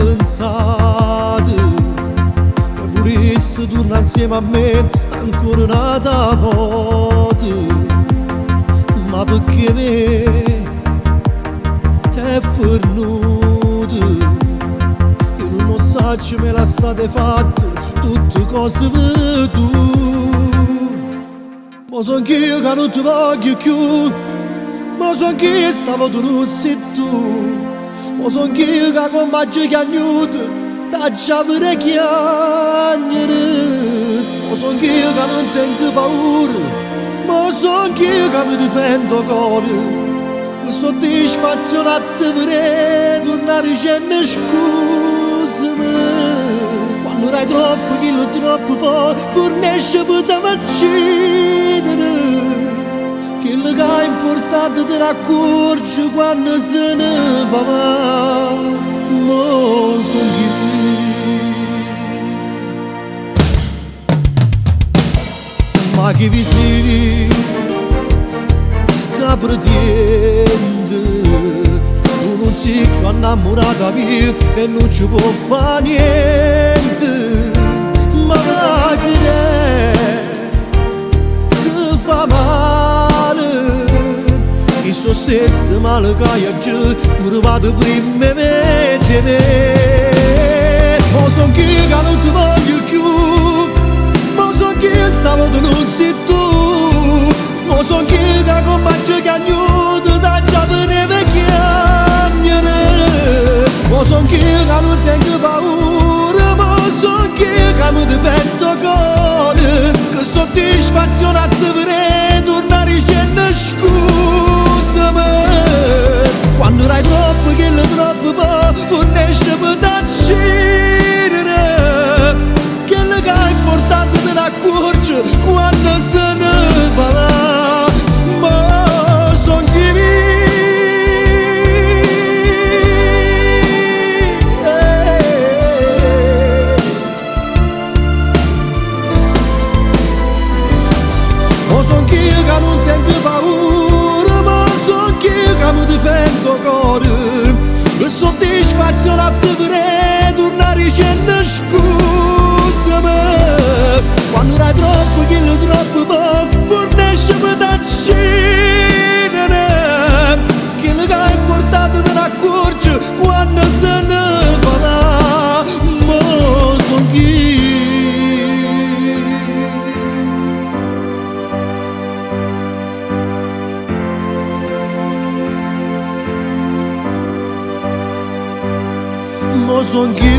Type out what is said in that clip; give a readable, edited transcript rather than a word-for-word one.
pensate che volessi tornare insieme a me ancora un'altra volta, ma perché me è fornuto, io non lo so se me la state fatte tutte cose per tu. Ma so anch'io che non ti voglio più, ma so anch'io stavo tu non sei tu, ma so anch'io che con maggio chiagnuto t'ha già per chiagnere, ma so anch'io che non tengo paura, ma so anch'io che mi difendo cuore, che soddisfazione a te per tornare dicendo scusami. Quando hai troppo, chi lo troppo poi fornisce per te vaccinare, quello che è importante te ne accorgi quando se ne va, ma son io ma chi vi si che pretende, tu non sei più innamorata mia e non ci può fare niente, ma che ti fa male, questo stesso male che hai già pure vado prima di me. Ma son che non ti voglio più, ma son che stavo tu non sei tu, ma son che con maggio chiagnuto da già venire chiagnere, ma son che non tengo paura, ma son che mi difendo cuore, che soddisfazione a te per tornare dicendo scusami. Quando hai troppo, che lo troppo poi fornisce per t'accidere, quello che è importante te ne accorgi quando se ne va, ma son chi son chi che non tengo paura, ma son chi che mi difendo cuore, che soddisfazione a te per tornare dicendo scusami. Quando hai troppo, chi lo troppo poi fornisce per t'accidere, quello che è importante te ne accorgi quando se ne va, ma son chi ma son chi